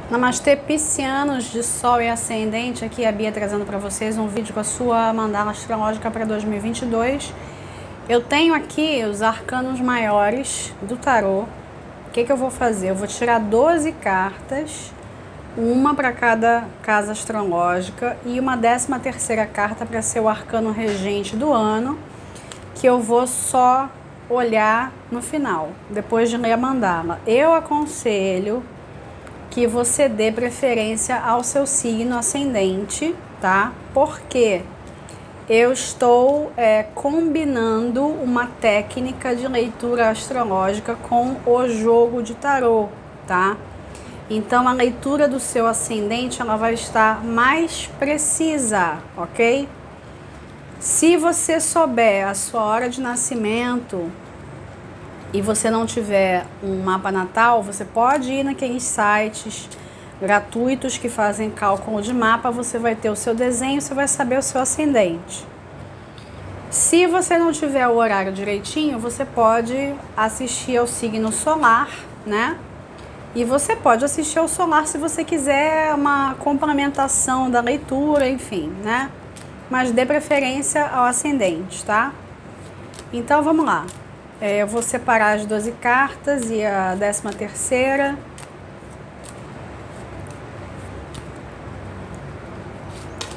Namastê, piscianos de Sol e Ascendente, aqui a Bia trazendo para vocês um vídeo com a sua mandala astrológica para 2022. Eu tenho aqui os arcanos maiores do tarô. O que eu vou fazer? Eu vou tirar 12 cartas, uma para cada casa astrológica e uma 13ª carta para ser o arcano regente do ano, que eu vou só olhar no final, depois de ler a mandala. Eu aconselho que você dê preferência ao seu signo ascendente, tá? Porque eu estou combinando uma técnica de leitura astrológica com o jogo de tarô, tá? Então a leitura do seu ascendente ela vai estar mais precisa, ok? Se você souber a sua hora de nascimento e você não tiver um mapa natal, você pode ir naqueles sites gratuitos que fazem cálculo de mapa, você vai ter o seu desenho, você vai saber o seu ascendente. Se você não tiver o horário direitinho, você pode assistir ao signo solar, né? E você pode assistir ao solar se você quiser uma complementação da leitura, enfim, né? Mas dê preferência ao ascendente, tá? Então vamos lá. Eu vou separar as 12 cartas e a 13ª.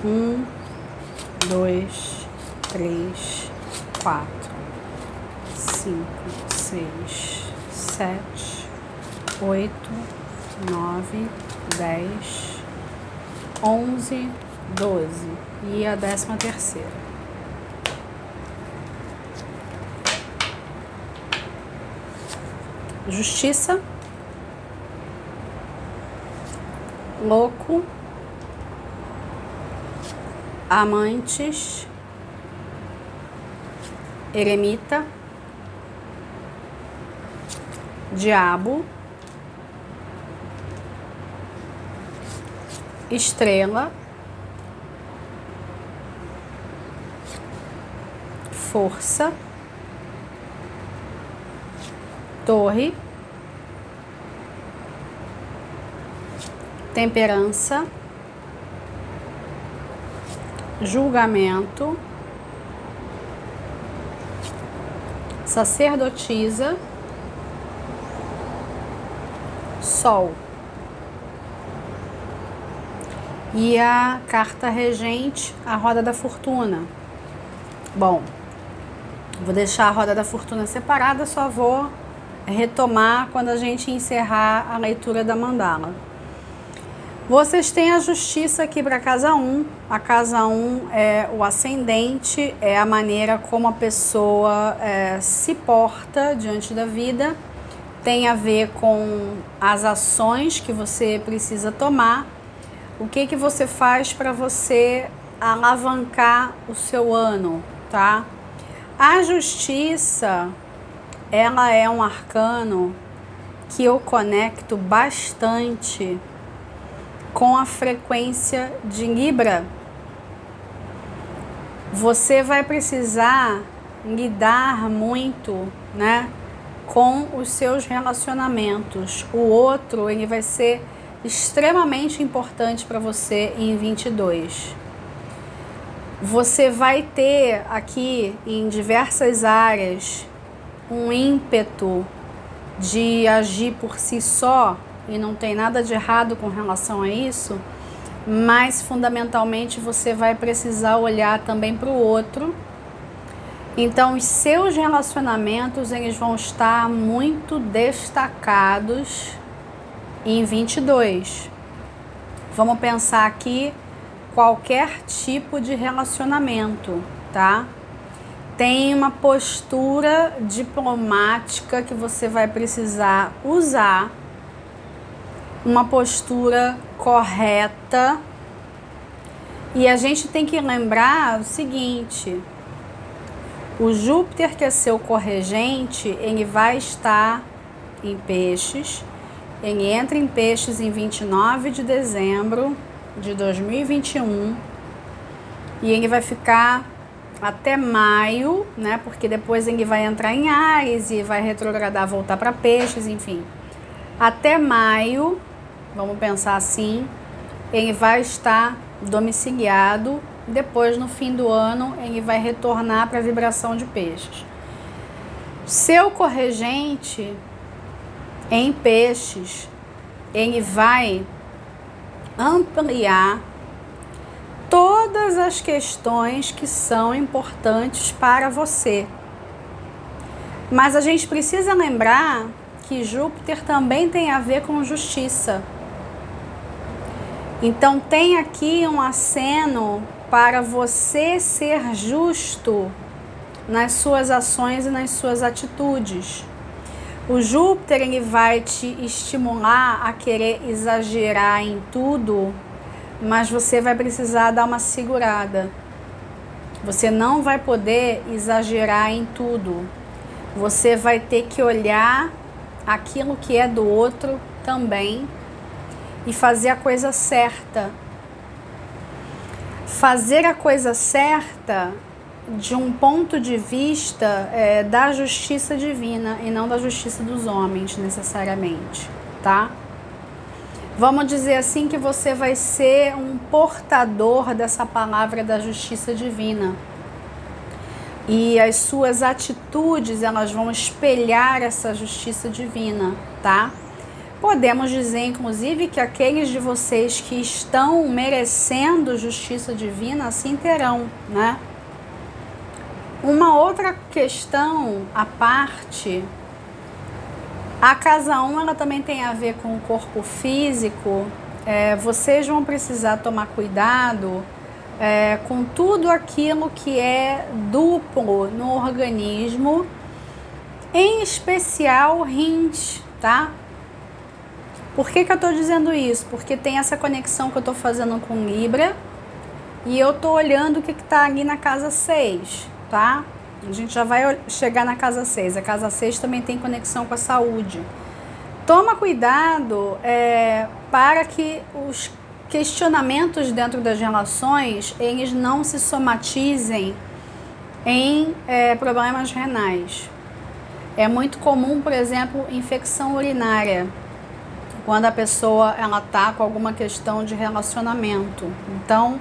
Um, dois, três, 4, 5, 6, 7, 8, 9, 10, 11, 12 e a 13ª. Justiça, louco, amantes, eremita, diabo, estrela, força, torre, temperança, julgamento, sacerdotisa, sol. E a carta regente, a roda da fortuna. Bom, vou deixar a roda da fortuna separada, só vou retomar quando a gente encerrar a leitura da mandala. Vocês têm a justiça aqui para a casa 1. A casa 1 é o ascendente, é a maneira como a pessoa se porta diante da vida. Tem a ver com as ações que você precisa tomar. O que você faz para você alavancar o seu ano, tá? A justiça, ela é um arcano que eu conecto bastante com a frequência de Libra. Você vai precisar lidar muito, né, com os seus relacionamentos. O outro, ele vai ser extremamente importante para você em 22. Você vai ter aqui em diversas áreas um ímpeto de agir por si só, e não tem nada de errado com relação a isso, mas fundamentalmente você vai precisar olhar também para o outro. Então os seus relacionamentos eles vão estar muito destacados em 22. Vamos pensar aqui qualquer tipo de relacionamento, tá? Tem uma postura diplomática que você vai precisar usar, uma postura correta. E a gente tem que lembrar o seguinte: o Júpiter, que é seu corregente, ele vai estar em Peixes. Ele entra em Peixes em 29 de dezembro de 2021 e ele vai ficar até maio, né? Porque depois ele vai entrar em Áries e vai retrogradar, voltar para Peixes, enfim. Até maio vamos pensar assim, ele vai estar domiciliado, depois no fim do ano ele vai retornar para a vibração de peixes. Seu corregente em peixes, ele vai ampliar todas as questões que são importantes para você. Mas a gente precisa lembrar que Júpiter também tem a ver com justiça. Então tem aqui um aceno para você ser justo nas suas ações e nas suas atitudes. O Júpiter, ele vai te estimular a querer exagerar em tudo, mas você vai precisar dar uma segurada. Você não vai poder exagerar em tudo. Você vai ter que olhar aquilo que é do outro também e fazer a coisa certa. Fazer a coisa certa de um ponto de vista da justiça divina e não da justiça dos homens, necessariamente, tá? Vamos dizer assim que você vai ser um portador dessa palavra da justiça divina. E as suas atitudes, elas vão espelhar essa justiça divina, tá? Podemos dizer, inclusive, que aqueles de vocês que estão merecendo justiça divina, assim terão, né? Uma outra questão à parte, a casa 1, ela também tem a ver com o corpo físico. Vocês vão precisar tomar cuidado com tudo aquilo que é duplo no organismo, em especial rins, tá? Por que eu tô dizendo isso? Porque tem essa conexão que eu tô fazendo com Libra e eu tô olhando o que tá ali na casa 6, tá? A gente já vai chegar na casa 6. A casa 6 também tem conexão com a saúde. Toma cuidado para que os questionamentos dentro das relações, eles não se somatizem em problemas renais. É muito comum, por exemplo, infecção urinária, quando a pessoa ela tá com alguma questão de relacionamento. Então,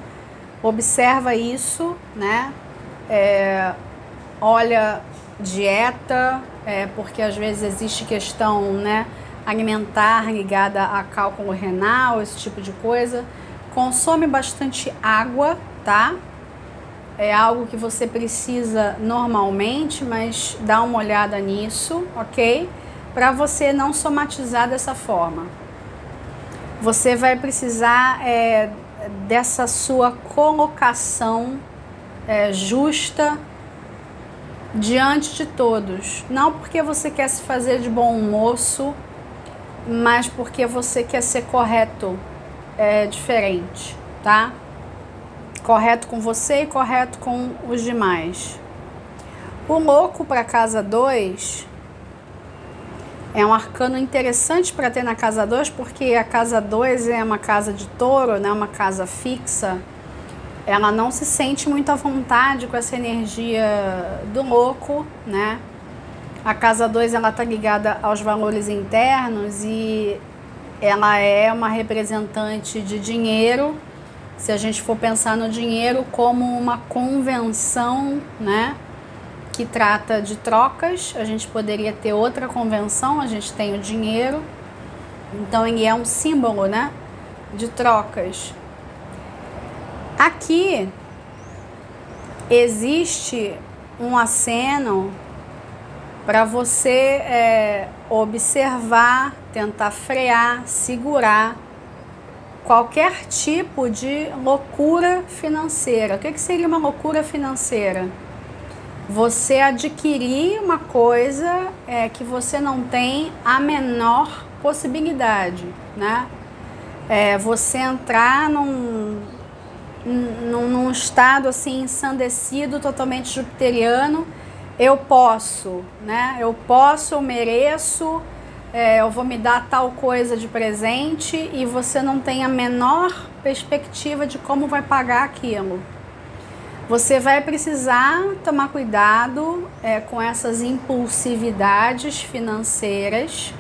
observa isso, né? Olha dieta, porque às vezes existe questão, né, alimentar ligada a cálculo renal, esse tipo de coisa. Consome bastante água, tá? É algo que você precisa normalmente, mas dá uma olhada nisso, ok? Para você não somatizar dessa forma. Você vai precisar dessa sua colocação justa diante de todos. Não porque você quer se fazer de bom moço, mas porque você quer ser correto, diferente, tá? Correto com você e correto com os demais. O louco para casa 2 é um arcano interessante para ter na casa 2, porque a casa 2 é uma casa de touro, né? Uma casa fixa. Ela não se sente muito à vontade com essa energia do louco, né? A casa 2, ela tá ligada aos valores internos e ela é uma representante de dinheiro. Se a gente for pensar no dinheiro como uma convenção, né, que trata de trocas, a gente poderia ter outra convenção, a gente tem o dinheiro. Então ele é um símbolo, né, de trocas. Aqui existe um aceno para você observar, tentar frear, segurar qualquer tipo de loucura financeira. O que seria uma loucura financeira? Você adquirir uma coisa que você não tem a menor possibilidade, né? Você entrar num estado assim ensandecido, totalmente jupiteriano. Eu posso, né? Eu posso, eu mereço, eu vou me dar tal coisa de presente e você não tem a menor perspectiva de como vai pagar aquilo. Você vai precisar tomar cuidado com essas impulsividades financeiras.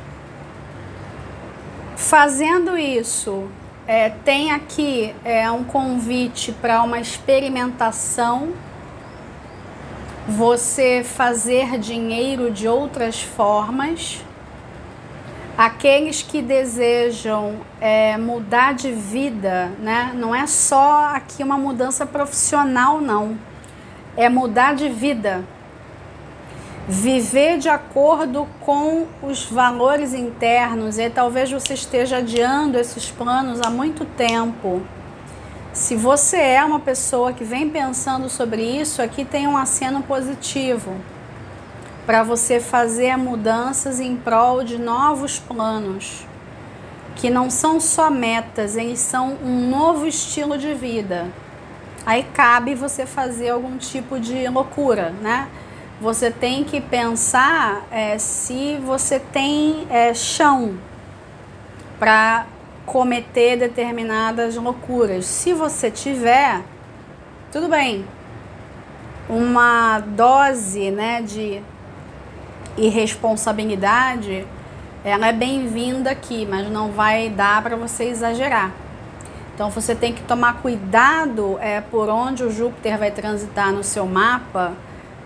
Fazendo isso, tem aqui um convite para uma experimentação, você fazer dinheiro de outras formas. Aqueles que desejam mudar de vida, né? Não é só aqui uma mudança profissional, não. É mudar de vida. Viver de acordo com os valores internos. E talvez você esteja adiando esses planos há muito tempo. Se você é uma pessoa que vem pensando sobre isso, aqui tem um aceno positivo para você fazer mudanças em prol de novos planos, que não são só metas, eles são um novo estilo de vida. Aí cabe você fazer algum tipo de loucura, né? Você tem que pensar se você tem chão para cometer determinadas loucuras. Se você tiver, tudo bem. Uma dose, né, de irresponsabilidade, ela é bem-vinda aqui, mas não vai dar para você exagerar. Então você tem que tomar cuidado por onde o Júpiter vai transitar no seu mapa,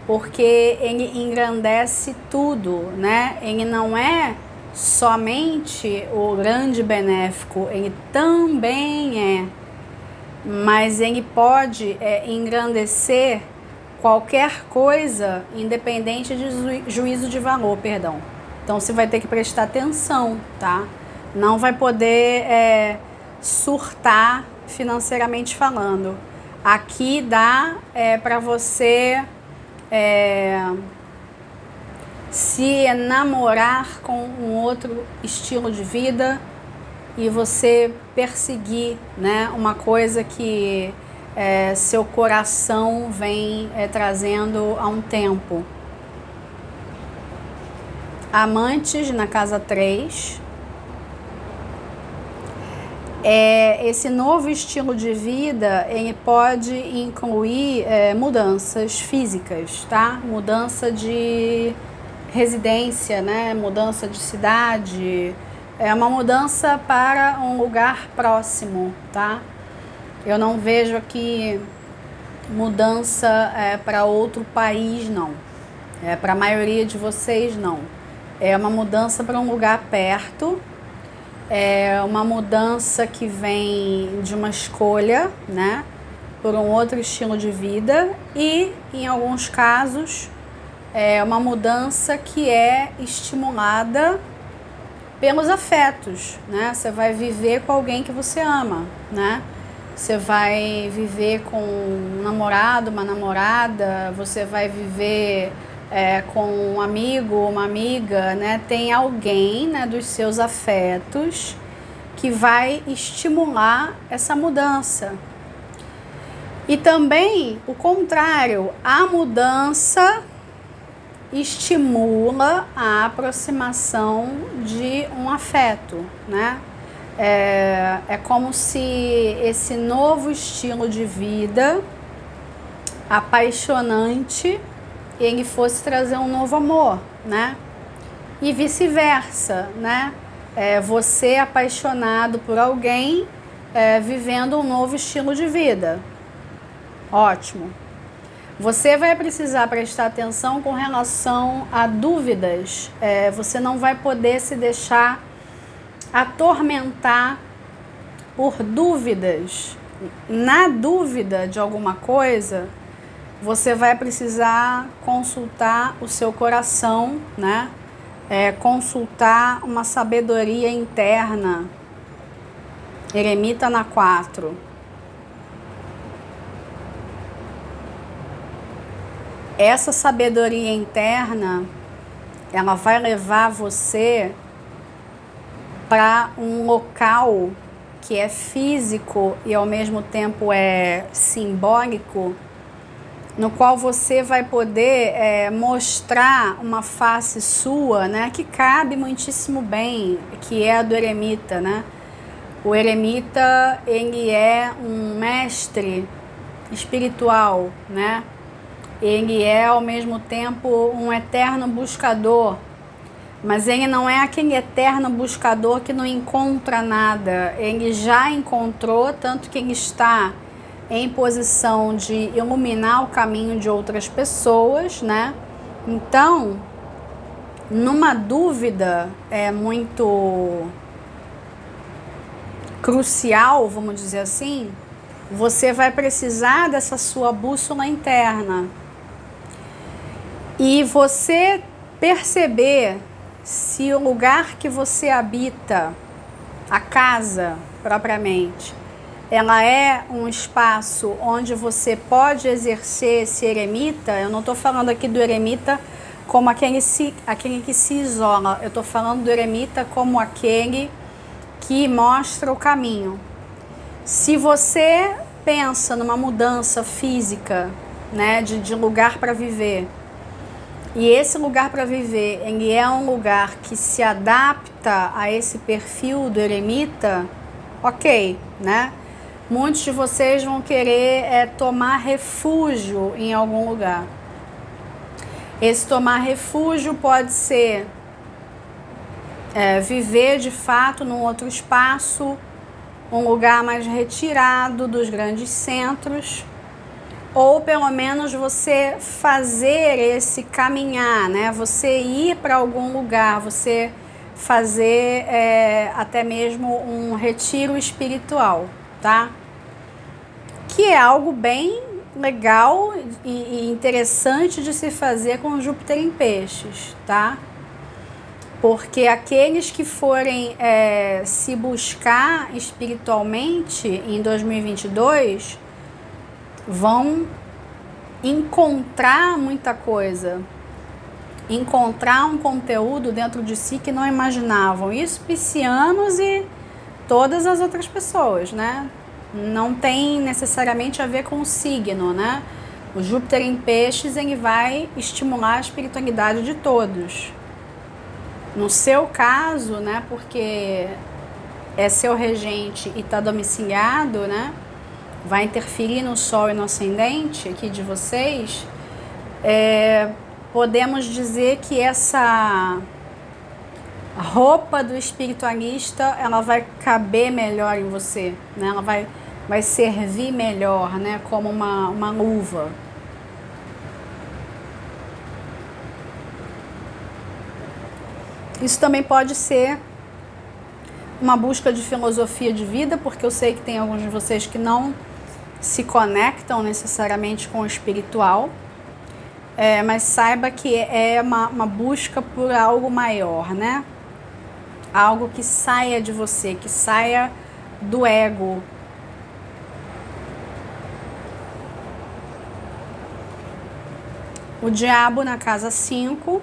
porque ele engrandece tudo, né? Ele não é somente o grande benéfico, ele também é, mas ele pode engrandecer qualquer coisa, independente de juízo de valor, perdão. Então você vai ter que prestar atenção, tá? Não vai poder surtar financeiramente falando. Aqui dá para você se enamorar com um outro estilo de vida e você perseguir, né, uma coisa que seu coração vem trazendo há um tempo. Amantes na casa 3. Esse novo estilo de vida, ele pode incluir mudanças físicas, tá? Mudança de residência, né? Mudança de cidade, uma mudança para um lugar próximo, tá? Eu não vejo aqui mudança para outro país, não. Para a maioria de vocês, não. É uma mudança para um lugar perto. É uma mudança que vem de uma escolha, né, por um outro estilo de vida e, em alguns casos, é uma mudança que é estimulada pelos afetos, né? Você vai viver com alguém que você ama, né? Você vai viver com um namorado, uma namorada, você vai viver com um amigo, uma amiga, né? Tem alguém, né, dos seus afetos que vai estimular essa mudança. E também o contrário, a mudança estimula a aproximação de um afeto, né? É como se esse novo estilo de vida apaixonante ele fosse trazer um novo amor, né? E vice-versa, né? Você apaixonado por alguém vivendo um novo estilo de vida. Ótimo. Você vai precisar prestar atenção com relação a dúvidas. Você não vai poder se deixar atormentar por dúvidas. Na dúvida de alguma coisa, você vai precisar consultar o seu coração, né? Consultar uma sabedoria interna. Eremita na 4. Essa sabedoria interna, ela vai levar você para um local que é físico e ao mesmo tempo é simbólico, no qual você vai poder mostrar uma face sua, né, que cabe muitíssimo bem, que é a do eremita, né? O eremita, ele é um mestre espiritual, né? Ele é ao mesmo tempo um eterno buscador Mas ele não é aquele eterno buscador que não encontra nada. Ele já encontrou, tanto que ele está em posição de iluminar o caminho de outras pessoas, né? Então, numa dúvida muito crucial, vamos dizer assim, você vai precisar dessa sua bússola interna. E você perceber se o lugar que você habita, a casa propriamente, ela é um espaço onde você pode exercer esse eremita. Eu não estou falando aqui do eremita como aquele que se isola, eu estou falando do eremita como aquele que mostra o caminho. Se você pensa numa mudança física, né, de lugar para viver, e esse lugar para viver, ele é um lugar que se adapta a esse perfil do eremita, ok, né? Muitos de vocês vão querer tomar refúgio em algum lugar. Esse tomar refúgio pode ser viver de fato num outro espaço, um lugar mais retirado dos grandes centros, ou pelo menos você fazer esse caminhar, né? Você ir para algum lugar, você fazer até mesmo um retiro espiritual, tá? Que é algo bem legal e interessante de se fazer com Júpiter em Peixes, tá? Porque aqueles que forem se buscar espiritualmente em 2022 vão encontrar muita coisa, encontrar um conteúdo dentro de si que não imaginavam. Isso piscianos e todas as outras pessoas, né? Não tem necessariamente a ver com o signo, né? O Júpiter em Peixes, ele vai estimular a espiritualidade de todos. No seu caso, né, porque é seu regente e está domiciliado, né, vai interferir no Sol e no Ascendente aqui de vocês, podemos dizer que essa roupa do espiritualista, ela vai caber melhor em você, né, ela vai servir melhor, né, como uma luva. Isso também pode ser uma busca de filosofia de vida, porque eu sei que tem alguns de vocês que não se conectam necessariamente com o espiritual, mas saiba que é uma busca por algo maior, né? Algo que saia de você, que saia do ego. O diabo na casa 5.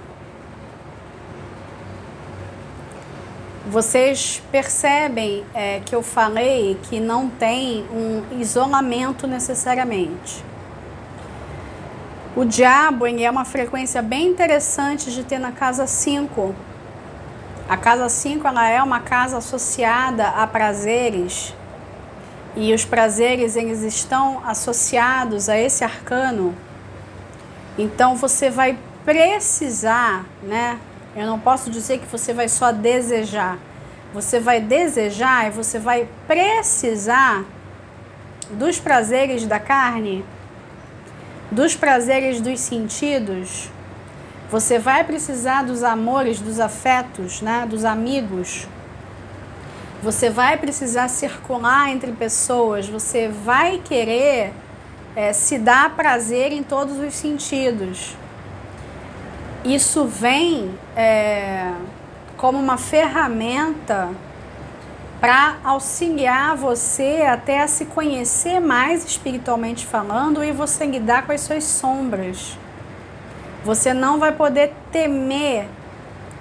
Vocês percebem que eu falei que não tem um isolamento necessariamente. O diabo é uma frequência bem interessante de ter na casa 5. A casa 5 ela é uma casa associada a prazeres, e os prazeres eles estão associados a esse arcano. Então você vai precisar, né? Eu não posso dizer que você vai só desejar. Você vai desejar e você vai precisar dos prazeres da carne, dos prazeres dos sentidos. Você vai precisar dos amores, dos afetos, né? Dos amigos. Você vai precisar circular entre pessoas. Você vai querer se dar prazer em todos os sentidos. Isso vem como uma ferramenta para auxiliar você até a se conhecer mais espiritualmente falando e você lidar com as suas sombras. Você não vai poder temer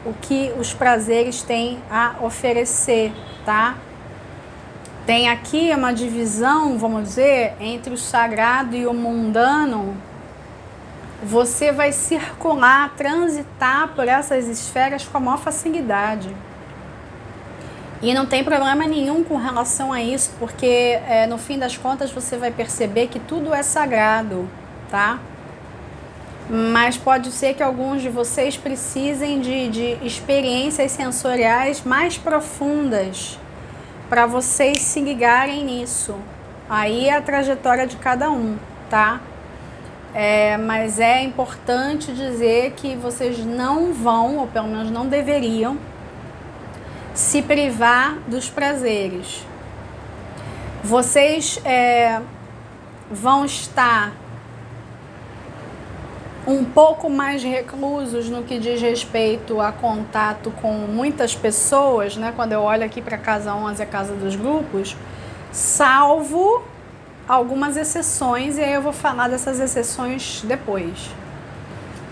o que os prazeres têm a oferecer, tá? Tem aqui uma divisão, vamos dizer, entre o sagrado e o mundano. Você vai circular, transitar por essas esferas com a maior facilidade. E não tem problema nenhum com relação a isso, porque no fim das contas você vai perceber que tudo é sagrado, tá? mas pode ser que alguns de vocês precisem de experiências sensoriais mais profundas para vocês se ligarem nisso. Aí é a trajetória de cada um, tá? Mas é importante dizer que vocês não vão, ou pelo menos não deveriam, se privar dos prazeres. Vocês vão estar um pouco mais reclusos no que diz respeito a contato com muitas pessoas, né? Quando eu olho aqui para a casa 11, a casa dos grupos, salvo algumas exceções, e aí eu vou falar dessas exceções depois.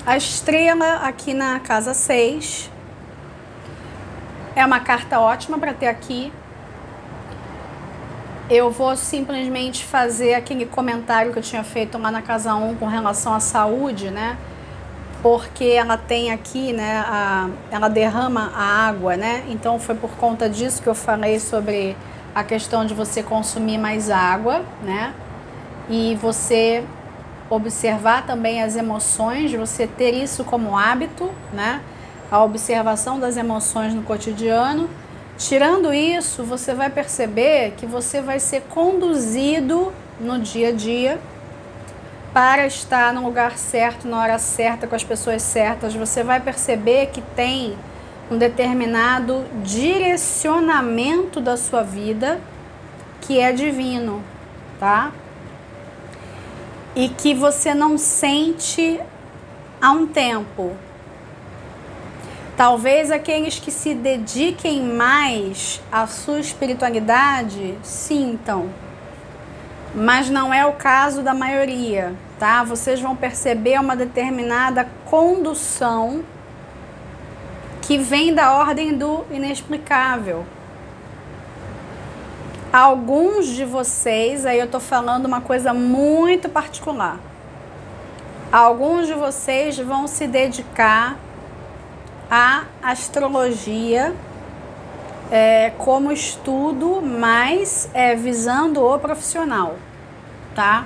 A estrela aqui na casa 6 é uma carta ótima para ter aqui. Eu vou simplesmente fazer aquele comentário que eu tinha feito lá na casa 1 com relação à saúde, né? Porque ela tem aqui, né, ela derrama a água, né? Então foi por conta disso que eu falei sobre a questão de você consumir mais água, né? E você observar também as emoções, de você ter isso como hábito, né? A observação das emoções no cotidiano. Tirando isso, você vai perceber que você vai ser conduzido no dia a dia para estar no lugar certo, na hora certa, com as pessoas certas. Você vai perceber que tem um determinado direcionamento da sua vida que é divino, tá? E que você não sente há um tempo. Talvez aqueles que se dediquem mais à sua espiritualidade sintam, mas não é o caso da maioria, tá? Vocês vão perceber uma determinada condução que vem da ordem do inexplicável. Alguns de vocês, aí eu tô falando uma coisa muito particular, alguns de vocês vão se dedicar a astrologia como estudo, mas visando o profissional, tá?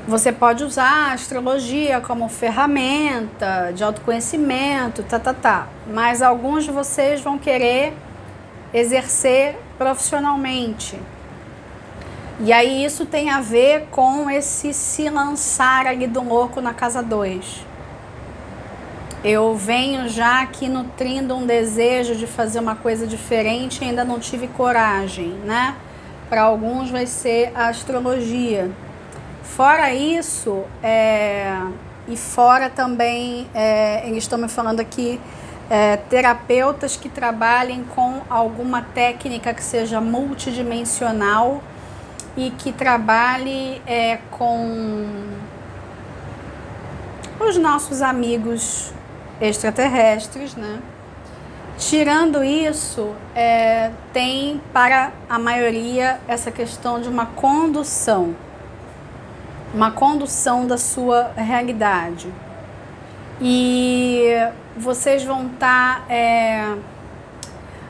Você pode usar a astrologia como ferramenta de autoconhecimento, mas alguns de vocês vão querer exercer profissionalmente. E aí isso tem a ver com esse se lançar ali do louco na casa 2. Eu venho já aqui nutrindo um desejo de fazer uma coisa diferente e ainda não tive coragem, né? Para alguns vai ser a astrologia. Fora isso, e fora também, eles estão me falando aqui, terapeutas que trabalhem com alguma técnica que seja multidimensional e que trabalhe com os nossos amigos extraterrestres, né? Tirando isso, tem para a maioria essa questão de uma condução da sua realidade. E vocês vão estar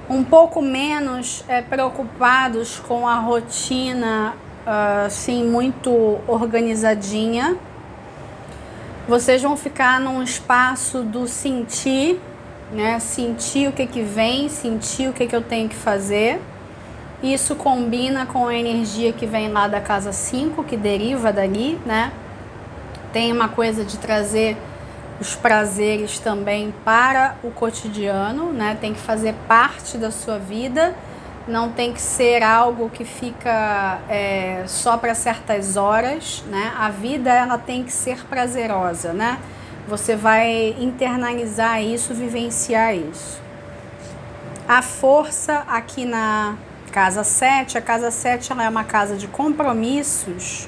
um pouco menos preocupados com a rotina assim, muito organizadinha. Vocês vão ficar num espaço do sentir, né? Sentir o que vem, sentir o que eu tenho que fazer. Isso combina com a energia que vem lá da casa 5, que deriva dali, né? Tem uma coisa de trazer os prazeres também para o cotidiano, né? Tem que fazer parte da sua vida. Não tem que ser algo que fica só para certas horas, né? A vida, ela tem que ser prazerosa, né? Você vai internalizar isso, vivenciar isso. A força aqui na casa 7, a casa 7 ela é uma casa de compromissos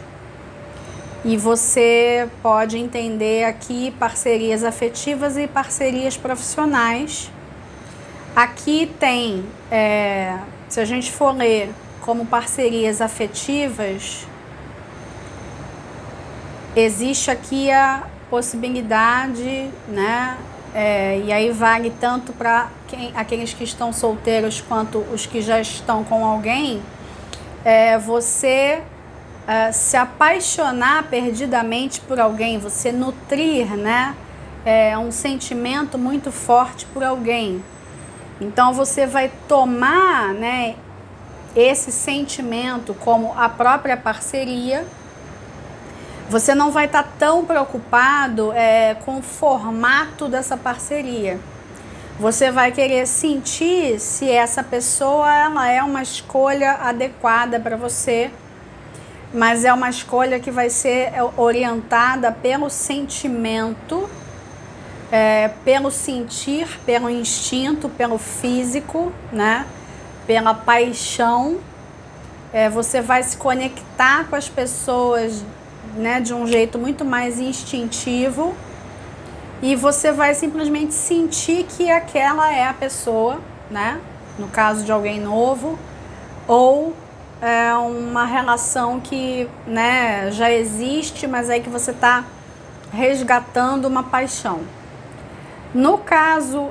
e você pode entender aqui parcerias afetivas e parcerias profissionais. Aqui tem... se a gente for ler como parcerias afetivas, existe aqui a possibilidade, né? E aí vale tanto para aqueles que estão solteiros quanto os que já estão com alguém. Você se apaixonar perdidamente por alguém, você nutrir, né, um sentimento muito forte por alguém. Então você vai tomar, né, esse sentimento como a própria parceria. Você não vai estar tão preocupado com o formato dessa parceria. Você vai querer sentir se essa pessoa ela é uma escolha adequada para você, mas é uma escolha que vai ser orientada pelo sentimento, pelo sentir, pelo instinto, pelo físico, né? Pela paixão. Você vai se conectar com as pessoas, né, de um jeito muito mais instintivo, e você vai simplesmente sentir que aquela é a pessoa, né? No caso de alguém novo, ou uma relação que, né, já existe, mas aí que você está resgatando uma paixão. No caso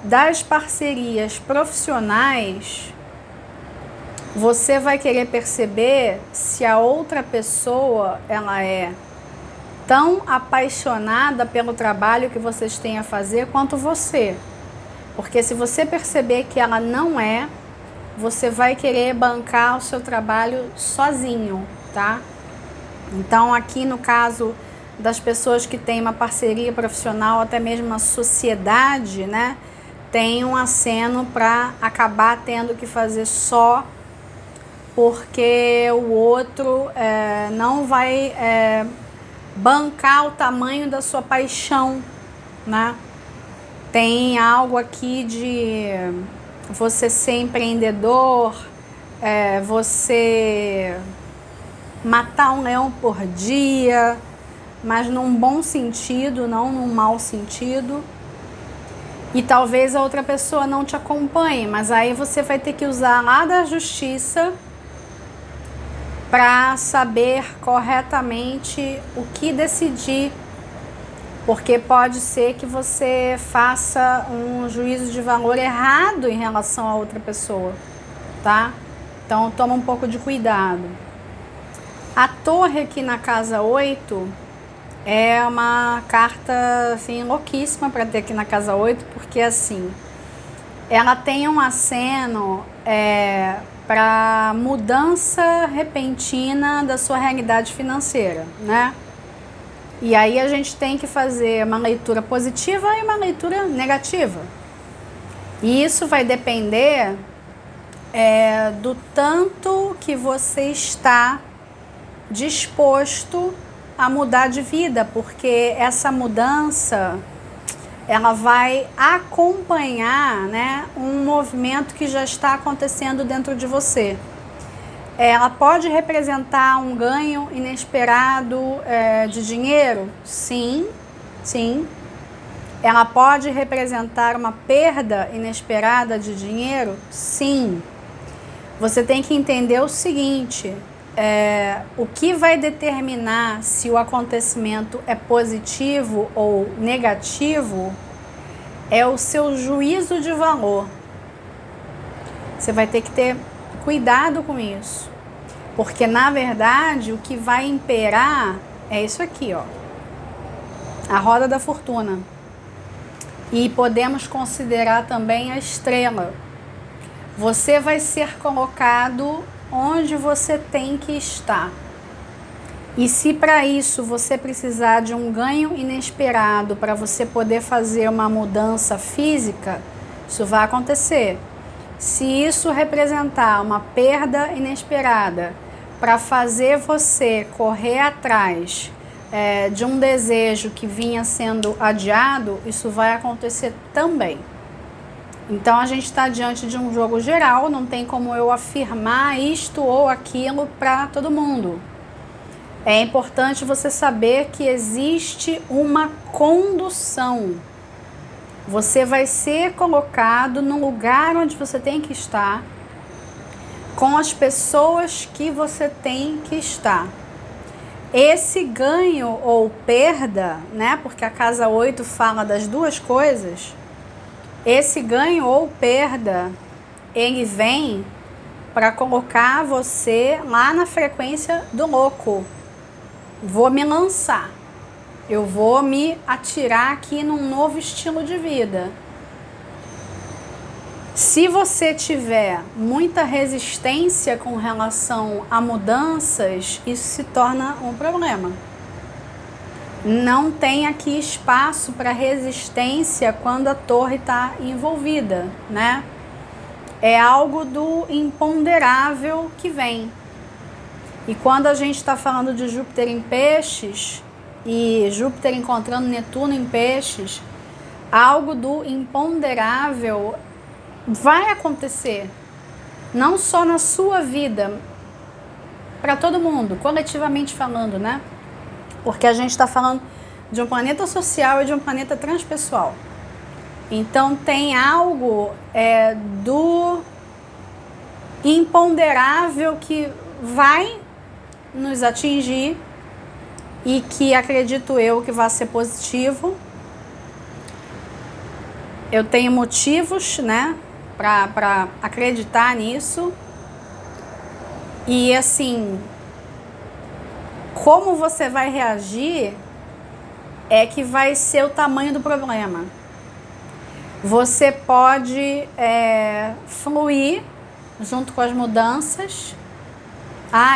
das parcerias profissionais, você vai querer perceber se a outra pessoa ela é tão apaixonada pelo trabalho que vocês têm a fazer quanto você. Porque se você perceber que ela não é, você vai querer bancar o seu trabalho sozinho, tá? Então aqui no caso das pessoas que têm uma parceria profissional, até mesmo uma sociedade, né, tem um aceno para acabar tendo que fazer só porque o outro não vai bancar o tamanho da sua paixão, né? Tem algo aqui de você ser empreendedor, você matar um leão por dia, mas num bom sentido, não num mau sentido. E talvez a outra pessoa não te acompanhe, mas aí você vai ter que usar lá da justiça para saber corretamente o que decidir, porque pode ser que você faça um juízo de valor errado em relação a outra pessoa, tá? Então toma um pouco de cuidado. A torre aqui na casa 8 é uma carta assim louquíssima para ter aqui na casa 8, porque assim, ela tem um aceno para mudança repentina da sua realidade financeira, né? E aí a gente tem que fazer uma leitura positiva e uma leitura negativa. E isso vai depender do tanto que você está disposto a mudar de vida, porque essa mudança ela vai acompanhar, né, um movimento que já está acontecendo dentro de você. Ela pode representar um ganho inesperado de dinheiro? Sim, sim. Ela pode representar uma perda inesperada de dinheiro? Sim. Você tem que entender o seguinte, o que vai determinar se o acontecimento é positivo ou negativo é o seu juízo de valor. Você vai ter que ter cuidado com isso, porque na verdade o que vai imperar é isso aqui, ó, a roda da fortuna. E podemos considerar também a estrela. Você vai ser colocado onde você tem que estar. E se para isso você precisar de um ganho inesperado para você poder fazer uma mudança física, isso vai acontecer. Se isso representar uma perda inesperada para fazer você correr atrás de um desejo que vinha sendo adiado, isso vai acontecer também. Então a gente está diante de um jogo geral, não tem como eu afirmar isto ou aquilo para todo mundo. É importante você saber que existe uma condução. Você vai ser colocado no lugar onde você tem que estar, com as pessoas que você tem que estar. Esse ganho ou perda, né? Porque a casa 8 fala das duas coisas. Esse ganho ou perda, ele vem para colocar você lá na frequência do louco. Vou me lançar. Eu vou me atirar aqui num novo estilo de vida. Se você tiver muita resistência com relação a mudanças, isso se torna um problema. Não tem aqui espaço para resistência quando a torre está envolvida, né? É algo do imponderável que vem. E quando a gente está falando de Júpiter em peixes, e Júpiter encontrando Netuno em peixes, algo do imponderável vai acontecer. Não só na sua vida, para todo mundo, coletivamente falando, né? Porque a gente está falando de um planeta social e de um planeta transpessoal. Então tem algo do imponderável que vai nos atingir e que acredito eu que vai ser positivo. Eu tenho motivos, né, para acreditar nisso. E assim, como você vai reagir é que vai ser o tamanho do problema. Você pode fluir junto com as mudanças.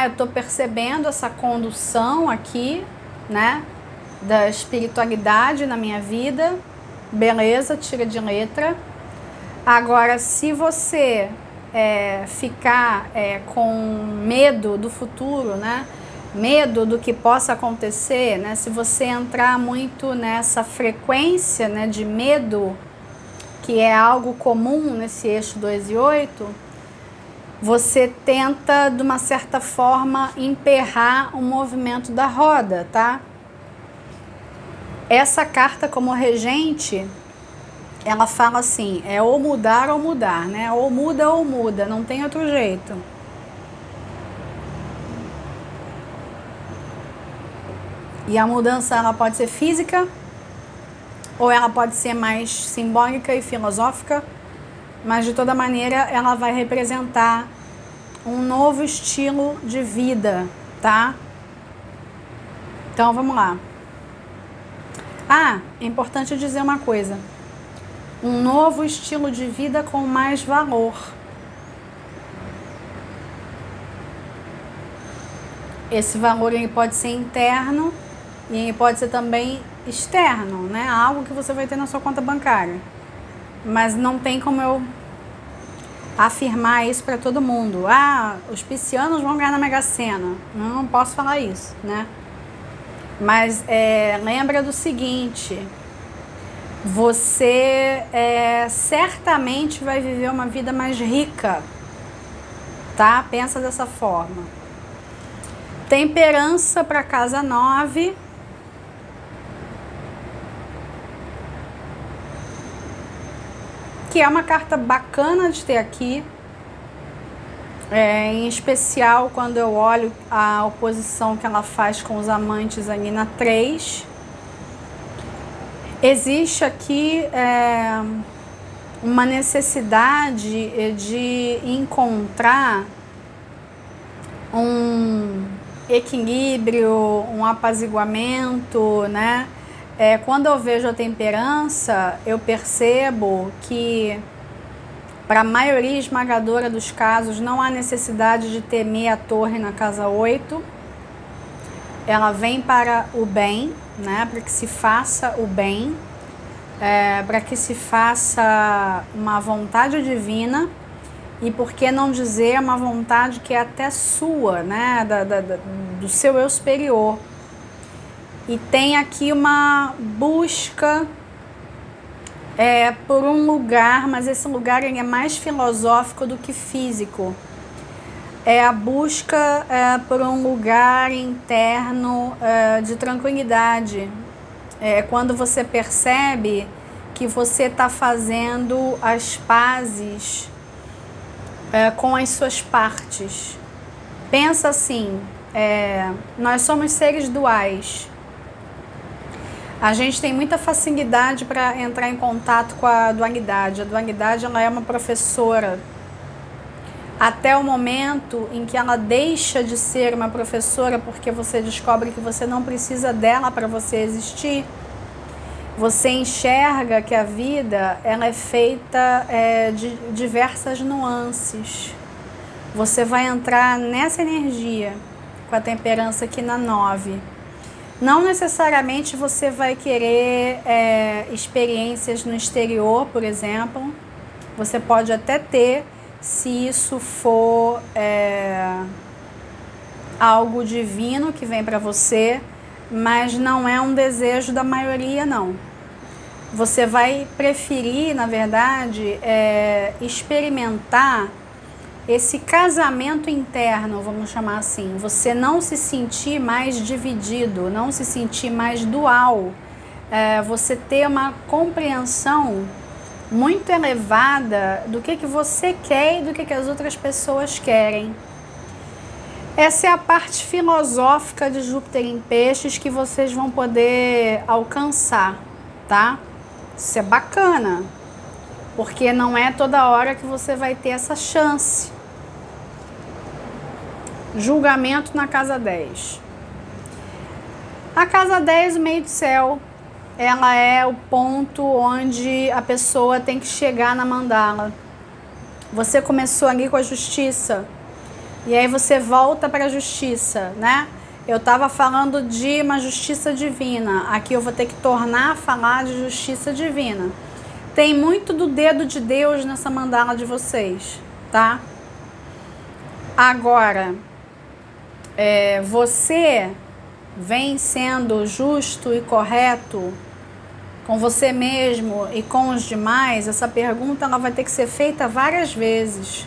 Eu estou percebendo essa condução aqui, né, da espiritualidade na minha vida. Beleza, tira de letra. Agora, se você ficar com medo do futuro, né, medo do que possa acontecer, né, se você entrar muito nessa frequência, né, de medo, que é algo comum nesse eixo 2 e 8, você tenta, de uma certa forma, emperrar o movimento da roda, tá? Essa carta como regente, ela fala assim, ou mudar, né? Ou muda, não tem outro jeito. E a mudança, ela pode ser física, ou ela pode ser mais simbólica e filosófica, mas de toda maneira ela vai representar um novo estilo de vida, tá? Então vamos lá. É importante dizer uma coisa. Um novo estilo de vida com mais valor. Esse valor ele pode ser interno e ele pode ser também externo, né? Algo que você vai ter na sua conta bancária. Mas não tem como eu afirmar isso para todo mundo. Os piscianos vão ganhar na Mega Sena. Não posso falar isso, né? Mas lembra do seguinte, você certamente vai viver uma vida mais rica, tá? Pensa dessa forma. Temperança para casa 9. Que é uma carta bacana de ter aqui, em especial quando eu olho a oposição que ela faz com os amantes ali na 3. Existe aqui uma necessidade de encontrar um equilíbrio, um apaziguamento, né? Quando eu vejo a temperança, eu percebo que, para a maioria esmagadora dos casos, não há necessidade de temer a torre na casa 8. Ela vem para o bem, né? Para que se faça o bem, para que se faça uma vontade divina e, por que não dizer, uma vontade que é até sua, né? Do seu eu superior. E tem aqui uma busca por um lugar, mas esse lugar ele é mais filosófico do que físico. É a busca por um lugar interno de tranquilidade. Quando você percebe que você está fazendo as pazes com as suas partes. Pensa assim, nós somos seres duais. A gente tem muita facilidade para entrar em contato com a dualidade. A dualidade ela é uma professora. até o momento em que ela deixa de ser uma professora porque você descobre que você não precisa dela para você existir. Você enxerga que a vida ela é feita de diversas nuances. Você vai entrar nessa energia com a temperança aqui na 9. Não necessariamente você vai querer experiências no exterior, por exemplo. Você pode até ter, se isso for algo divino que vem para você, mas não é um desejo da maioria, não. Você vai preferir, na verdade, experimentar esse casamento interno, vamos chamar assim. Você não se sentir mais dividido, não se sentir mais dual. Você ter uma compreensão muito elevada do que você quer e do que as outras pessoas querem. Essa é a parte filosófica de Júpiter em Peixes que vocês vão poder alcançar, tá? Isso é bacana, porque não é toda hora que você vai ter essa chance. Julgamento na casa 10. A casa 10, o meio do céu, ela é o ponto onde a pessoa tem que chegar na mandala. Você começou ali com a justiça, e aí você volta para a justiça, né? Eu estava falando de uma justiça divina, aqui eu vou ter que tornar a falar de justiça divina. Tem muito do dedo de Deus nessa mandala de vocês, tá? Agora, você vem sendo justo e correto com você mesmo e com os demais? Essa pergunta ela vai ter que ser feita várias vezes.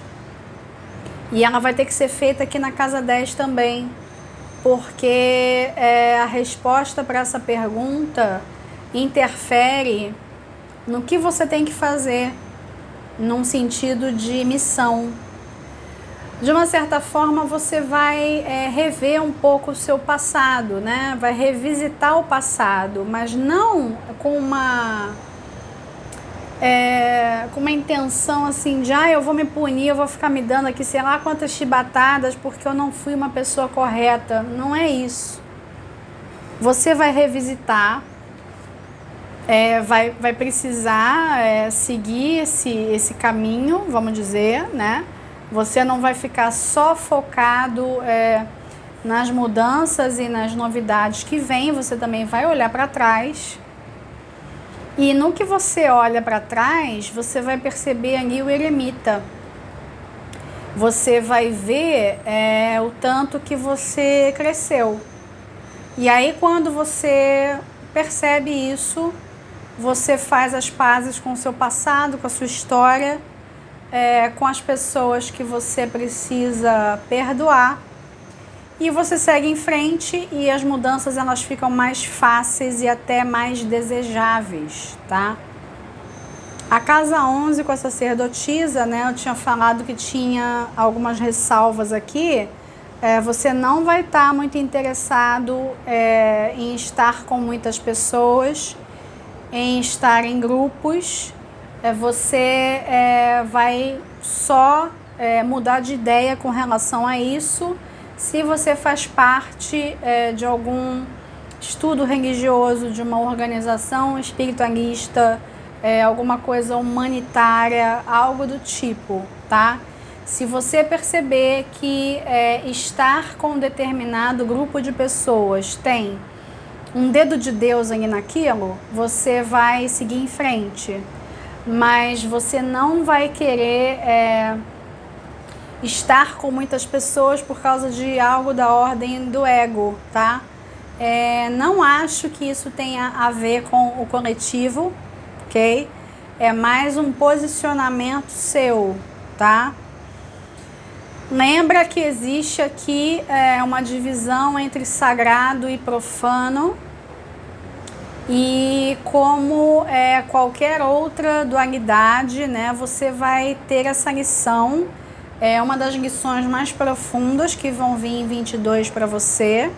E ela vai ter que ser feita aqui na casa 10 também, porque a resposta para essa pergunta interfere no que você tem que fazer, num sentido de missão. De uma certa forma, você vai rever um pouco o seu passado, né? Vai revisitar o passado, mas não com uma intenção assim de eu vou me punir, eu vou ficar me dando aqui sei lá quantas chibatadas porque eu não fui uma pessoa correta. Não é isso. Você vai revisitar, vai precisar seguir esse caminho, vamos dizer, né? Você não vai ficar só focado nas mudanças e nas novidades que vêm, você também vai olhar para trás. E no que você olha para trás, você vai perceber ali o eremita. Você vai ver o tanto que você cresceu. E aí, quando você percebe isso, você faz as pazes com o seu passado, com a sua história, com as pessoas que você precisa perdoar. E você segue em frente e as mudanças elas ficam mais fáceis e até mais desejáveis, tá? A casa 11 com a sacerdotisa, né? Eu tinha falado que tinha algumas ressalvas aqui. Você não vai estar muito interessado em estar com muitas pessoas, em estar em grupos. Você vai só mudar de ideia com relação a isso se você faz parte de algum estudo religioso, de uma organização espiritualista, alguma coisa humanitária, algo do tipo, tá? Se você perceber que estar com um determinado grupo de pessoas tem um dedo de Deus aí naquilo, você vai seguir em frente. Mas você não vai querer estar com muitas pessoas por causa de algo da ordem do ego, tá? Não acho que isso tenha a ver com o coletivo, ok? É mais um posicionamento seu, tá? Lembra que existe aqui uma divisão entre sagrado e profano, e como qualquer outra dualidade, né, você vai ter essa lição. É uma das lições mais profundas que vão vir em 22 para você.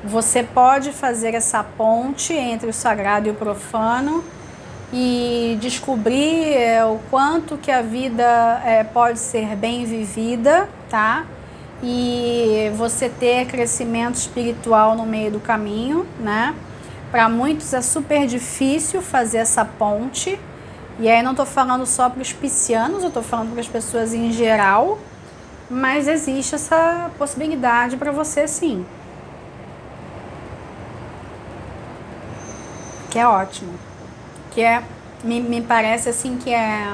Você pode fazer essa ponte entre o sagrado e o profano e descobrir o quanto que a vida pode ser bem vivida, tá? E você ter crescimento espiritual no meio do caminho, né? Para muitos é super difícil fazer essa ponte. E aí não tô falando só para os piscianos, eu tô falando para as pessoas em geral, mas existe essa possibilidade para você sim. Que é ótimo. Que me parece assim que é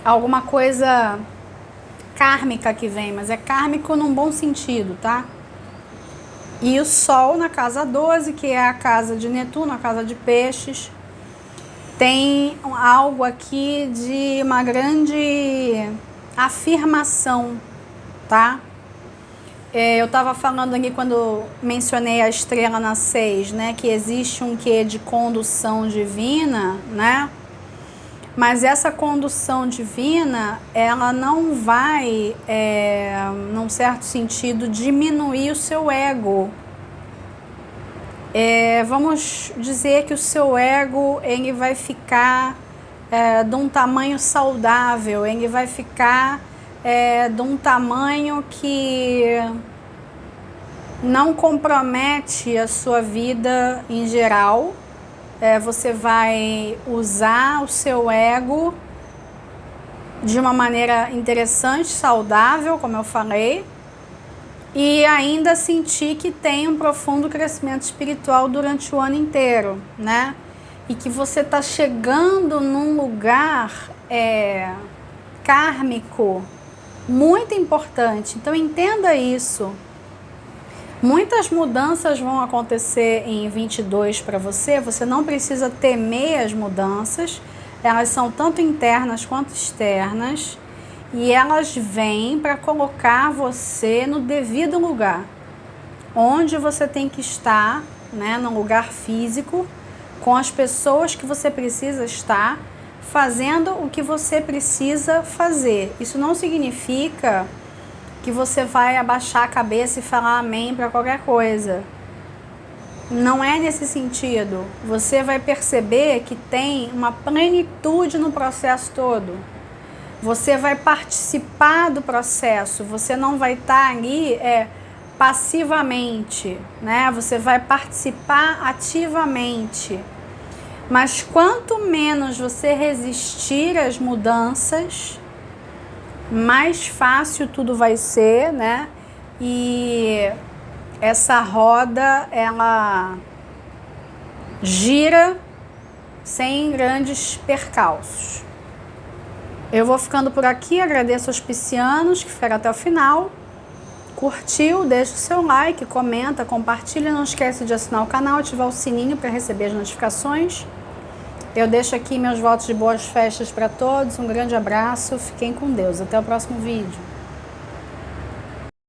alguma coisa kármica que vem, mas é kármico num bom sentido, tá? E o Sol na casa 12, que é a casa de Netuno, a casa de peixes, tem algo aqui de uma grande afirmação, tá? Eu estava falando aqui quando mencionei a estrela na 6, né? Que existe um quê de condução divina, né? Mas essa condução divina, ela não vai, num certo sentido, diminuir o seu ego. Vamos dizer que o seu ego ele vai ficar de um tamanho saudável, ele vai ficar de um tamanho que não compromete a sua vida em geral. Você vai usar o seu ego de uma maneira interessante, saudável, como eu falei, e ainda sentir que tem um profundo crescimento espiritual durante o ano inteiro, né? E que você está chegando num lugar kármico muito importante. Então entenda isso. Muitas mudanças vão acontecer em 22 para você. Você não precisa temer as mudanças. Elas são tanto internas quanto externas. E elas vêm para colocar você no devido lugar. Onde você tem que estar, né, num lugar físico, com as pessoas que você precisa estar, fazendo o que você precisa fazer. Isso não significa que você vai abaixar a cabeça e falar amém para qualquer coisa. Não é nesse sentido. Você vai perceber que tem uma plenitude no processo todo. Você vai participar do processo, você não vai estar ali passivamente, né? Você vai participar ativamente. Mas quanto menos você resistir às mudanças, mais fácil tudo vai ser, né? E essa roda, ela gira sem grandes percalços. Eu vou ficando por aqui, agradeço aos piscianos que ficaram até o final. Curtiu, deixa o seu like, comenta, compartilha, não esquece de assinar o canal, ativar o sininho para receber as notificações. Eu deixo aqui meus votos de boas festas para todos, um grande abraço, fiquem com Deus, até o próximo vídeo.